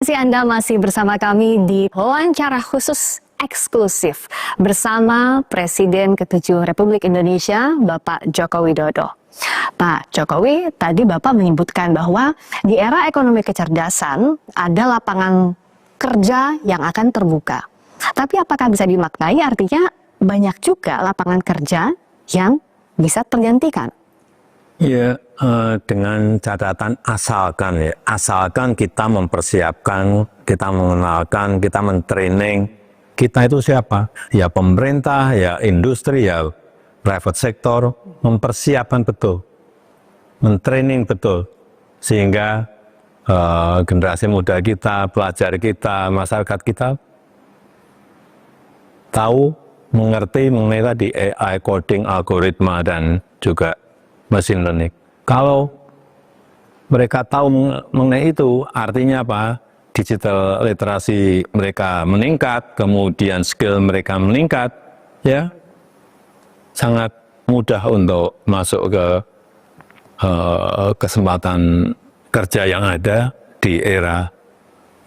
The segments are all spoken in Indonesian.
kasih Anda masih bersama kami di wawancara khusus eksklusif bersama Presiden ke-7 Republik Indonesia, Bapak Joko Widodo. Pak Jokowi, tadi Bapak menyebutkan bahwa di era ekonomi kecerdasan ada lapangan kerja yang akan terbuka. Tapi apakah bisa dimaknai artinya banyak juga lapangan kerja yang bisa tergantikan? Ya, dengan catatan asalkan kita mempersiapkan, kita mengenalkan, kita mentraining, kita itu siapa? Ya pemerintah, ya industri, ya private sector, mempersiapkan betul, mentraining betul, sehingga generasi muda kita, pelajar kita, masyarakat kita tahu, mengerti mengenai tadi AI, coding, algoritma, dan juga machine learning. Kalau mereka tahu mengenai itu, artinya apa? Digital literasi mereka meningkat, kemudian skill mereka meningkat, ya sangat mudah untuk masuk ke kesempatan kerja yang ada di era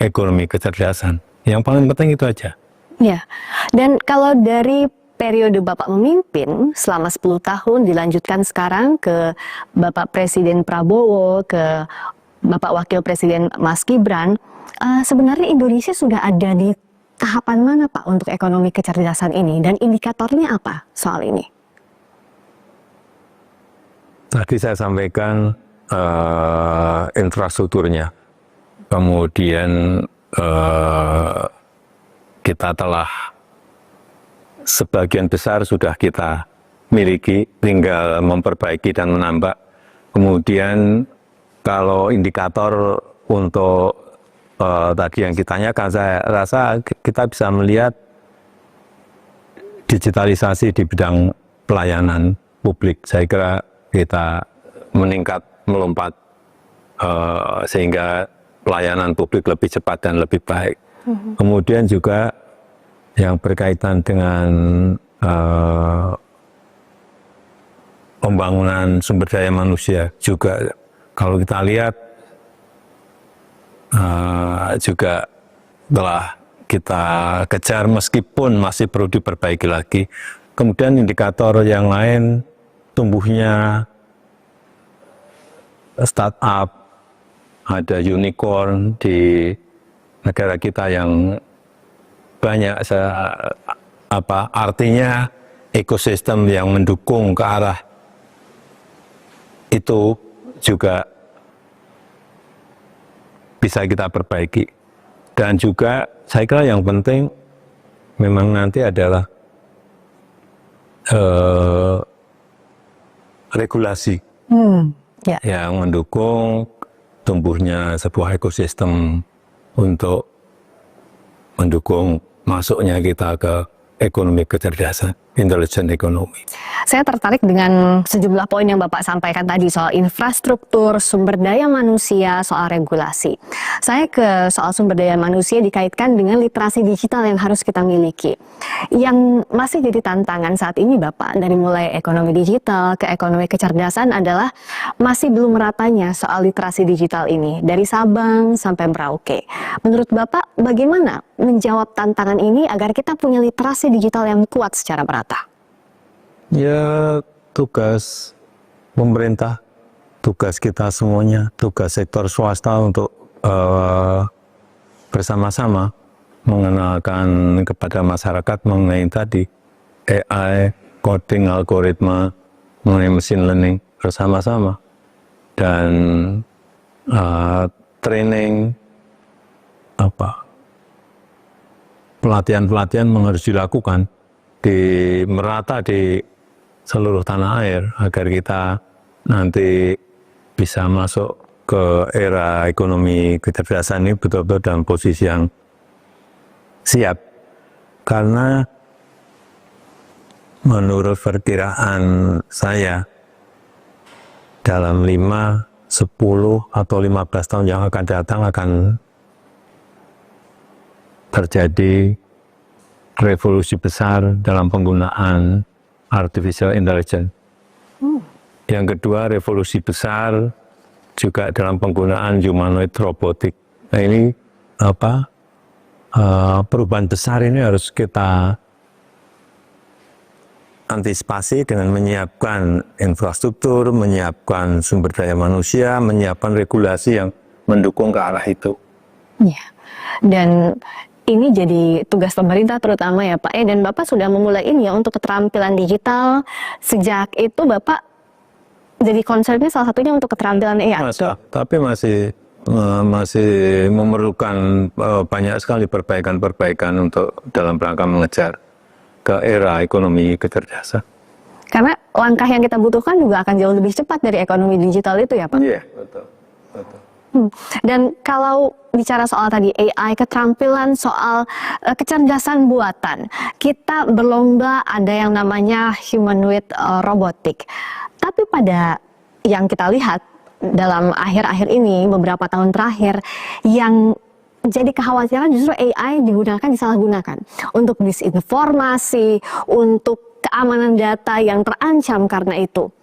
ekonomi kecerdasan. Yang paling penting itu aja. Ya, dan kalau dari periode Bapak memimpin selama 10 tahun dilanjutkan sekarang ke Bapak Presiden Prabowo, ke Bapak Wakil Presiden Mas Gibran, sebenarnya Indonesia sudah ada di tahapan mana Pak untuk ekonomi kecerdasan ini dan indikatornya apa soal ini? Tadi saya sampaikan infrastrukturnya, kemudian kita telah sebagian besar sudah kita miliki, tinggal memperbaiki dan menambah. Kemudian kalau indikator untuk tadi yang ditanyakan, saya rasa kita bisa melihat digitalisasi di bidang pelayanan publik. Saya kira kita meningkat, melompat, sehingga pelayanan publik lebih cepat dan lebih baik. Kemudian juga yang berkaitan dengan pembangunan sumber daya manusia juga, kalau kita lihat juga telah kita kejar meskipun masih perlu diperbaiki lagi. Kemudian indikator yang lain, tumbuhnya startup, ada unicorn di negara kita yang banyak, artinya ekosistem yang mendukung ke arah itu juga bisa kita perbaiki. Dan juga saya kira yang penting memang nanti adalah regulasi yang mendukung tumbuhnya sebuah ekosistem untuk mendukung masuknya kita ke ekonomi kecerdasan, intelligent economy. Saya tertarik dengan sejumlah poin yang Bapak sampaikan tadi soal infrastruktur, sumber daya manusia, soal regulasi. Saya ke soal sumber daya manusia dikaitkan dengan literasi digital yang harus kita miliki. Yang masih jadi tantangan saat ini Bapak, dari mulai ekonomi digital ke ekonomi kecerdasan adalah masih belum meratanya soal literasi digital ini, dari Sabang sampai Merauke. Menurut Bapak, bagaimana menjawab tantangan ini agar kita punya literasi digital yang kuat secara merata? Ya, tugas pemerintah, tugas kita semuanya, tugas sektor swasta untuk bersama-sama mengenalkan kepada masyarakat mengenai tadi AI, coding, algoritma, mengenai machine learning bersama-sama, dan training pelatihan-pelatihan harus dilakukan merata di seluruh tanah air agar kita nanti bisa masuk ke era ekonomi kecerdasan ini betul-betul dalam posisi yang siap. Karena menurut perkiraan saya dalam 5, 10 atau 15 tahun yang akan datang akan terjadi revolusi besar dalam penggunaan artificial intelligence. Yang kedua, revolusi besar juga dalam penggunaan humanoid robotik. Nah, ini perubahan besar ini harus kita antisipasi dengan menyiapkan infrastruktur, menyiapkan sumber daya manusia, menyiapkan regulasi yang mendukung ke arah itu. Iya. Dan ini jadi tugas pemerintah terutama ya Pak. Dan Bapak sudah memulai ini ya untuk keterampilan digital. Sejak itu Bapak jadi concernnya salah satunya untuk keterampilan AI. Tapi masih memerlukan banyak sekali perbaikan-perbaikan untuk dalam rangka mengejar ke era ekonomi kecerdasan. Karena langkah yang kita butuhkan juga akan jauh lebih cepat dari ekonomi digital itu ya Pak? Iya, betul. Dan kalau bicara soal tadi AI, keterampilan soal kecerdasan buatan, kita berlomba ada yang namanya humanoid robotic. Tapi pada yang kita lihat dalam akhir-akhir ini, beberapa tahun terakhir, yang jadi kekhawatiran justru AI disalahgunakan untuk disinformasi, untuk keamanan data yang terancam karena itu.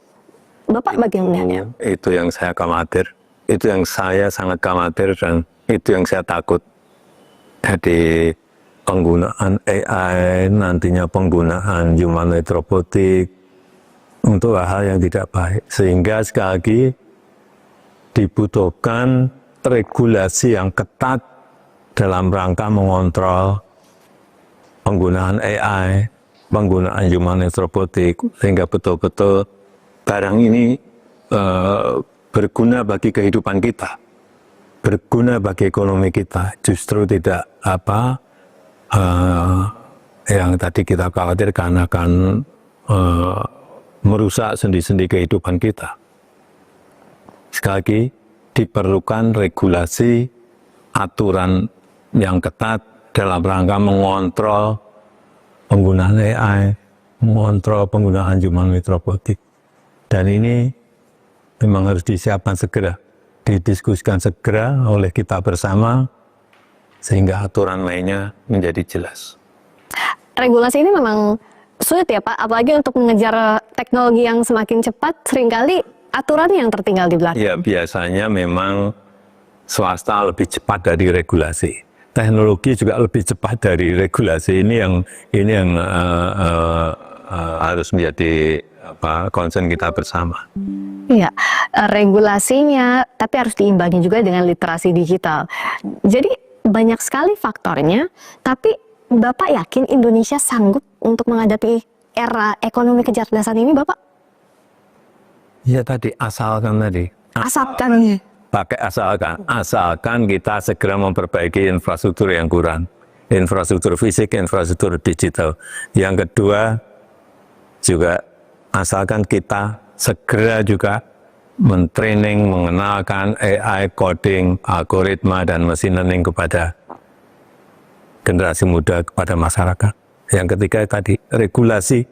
Bapak bagaimana? Itu yang saya khawatir, itu yang saya sangat khawatir dan itu yang saya takut. Jadi penggunaan AI, nantinya penggunaan humanoid robotik untuk hal yang tidak baik. Sehingga sekali lagi dibutuhkan regulasi yang ketat dalam rangka mengontrol penggunaan AI, penggunaan humanoid robotik, sehingga betul-betul barang ini berguna bagi kehidupan kita, berguna bagi ekonomi kita, justru tidak yang tadi kita khawatirkan akan merusak sendi-sendi kehidupan kita. Sekali lagi, diperlukan regulasi, aturan yang ketat dalam rangka mengontrol penggunaan AI, mengontrol penggunaan humanoid robotik. Dan ini memang harus disiapkan segera, didiskusikan segera oleh kita bersama, sehingga aturan lainnya menjadi jelas. Regulasi ini memang sulit ya Pak, apalagi untuk mengejar teknologi yang semakin cepat, seringkali aturan yang tertinggal di belakang. Ya, biasanya memang swasta lebih cepat dari regulasi. Teknologi juga lebih cepat dari regulasi. Ini yang harus menjadi concern kita bersama. Iya, regulasinya, tapi harus diimbangi juga dengan literasi digital. Jadi banyak sekali faktornya, tapi Bapak yakin Indonesia sanggup untuk menghadapi era ekonomi kecerdasan ini, Bapak? Ya tadi, asalkan. Pakai asalkan kita segera memperbaiki infrastruktur yang kurang. Infrastruktur fisik, infrastruktur digital. Yang kedua, juga asalkan kita segera juga mentraining, mengenalkan AI, coding, algoritma, dan machine learning kepada generasi muda, kepada masyarakat. Yang ketiga tadi, regulasi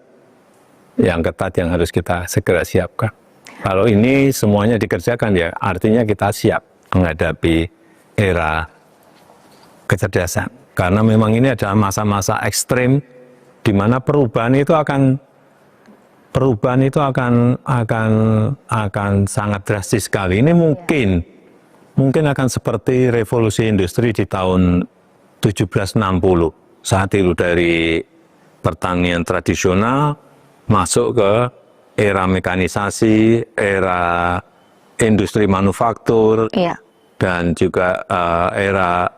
yang ketat yang harus kita segera siapkan. Kalau ini semuanya dikerjakan ya, artinya kita siap menghadapi era kecerdasan. Karena memang ini adalah masa-masa ekstrim di mana perubahan itu akan sangat drastis sekali. Ini mungkin akan seperti revolusi industri di tahun 1760. Saat itu dari pertanian tradisional masuk ke era mekanisasi, era industri manufaktur, dan juga era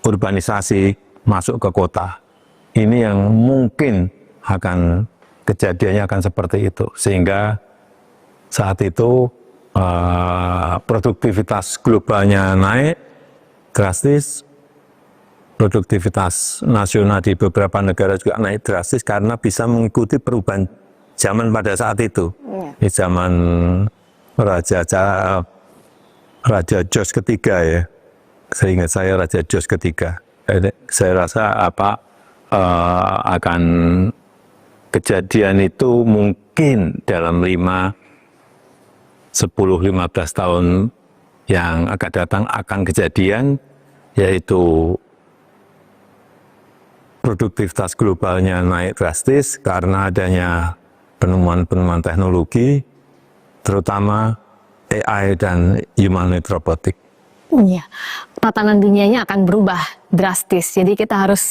urbanisasi masuk ke kota. Ini yang mungkin kejadiannya akan seperti itu. Sehingga saat itu produktivitas globalnya naik drastis, produktivitas nasional di beberapa negara juga naik drastis karena bisa mengikuti perubahan zaman pada saat itu. Di zaman Raja George ketiga ya. Seingat saya Raja George ketiga. Saya rasa akan kejadian itu mungkin dalam 10-15 tahun yang akan datang akan kejadian, yaitu produktivitas globalnya naik drastis karena adanya penemuan-penemuan teknologi, terutama AI dan humanoid robotik. Iya, tatanan dunianya akan berubah drastis. Jadi kita harus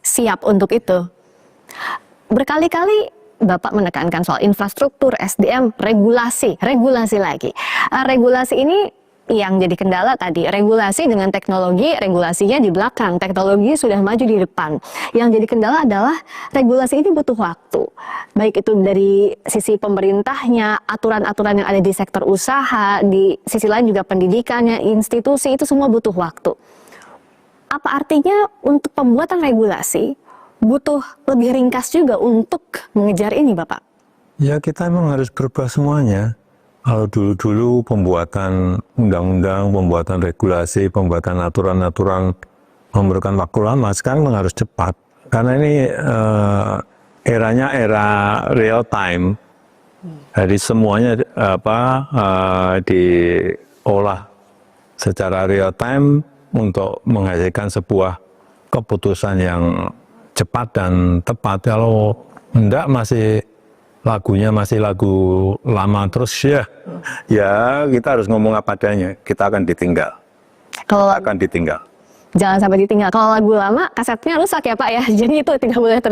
siap untuk itu. Berkali-kali Bapak menekankan soal infrastruktur, SDM, regulasi lagi. Regulasi ini yang jadi kendala tadi, regulasi dengan teknologi, regulasinya di belakang, teknologi sudah maju di depan. Yang jadi kendala adalah regulasi ini butuh waktu. Baik itu dari sisi pemerintahnya, aturan-aturan yang ada di sektor usaha, di sisi lain juga pendidikannya, institusi, itu semua butuh waktu. Apa artinya untuk pembuatan regulasi butuh lebih ringkas juga untuk mengejar ini, Bapak? Ya kita memang harus berubah semuanya. Kalau dulu-dulu pembuatan undang-undang, pembuatan regulasi, pembuatan aturan-aturan memerlukan waktu lama, sekarang harus cepat. Karena ini eranya era real time. Jadi semuanya diolah secara real time untuk menghasilkan sebuah keputusan yang cepat dan tepat. Kalau enggak lagunya masih lagu lama terus ya kita harus ngomong apa adanya, kita akan ditinggal. Jangan sampai ditinggal. Kalau lagu lama kasetnya rusak ya Pak ya, jadi itu tidak boleh terjadi.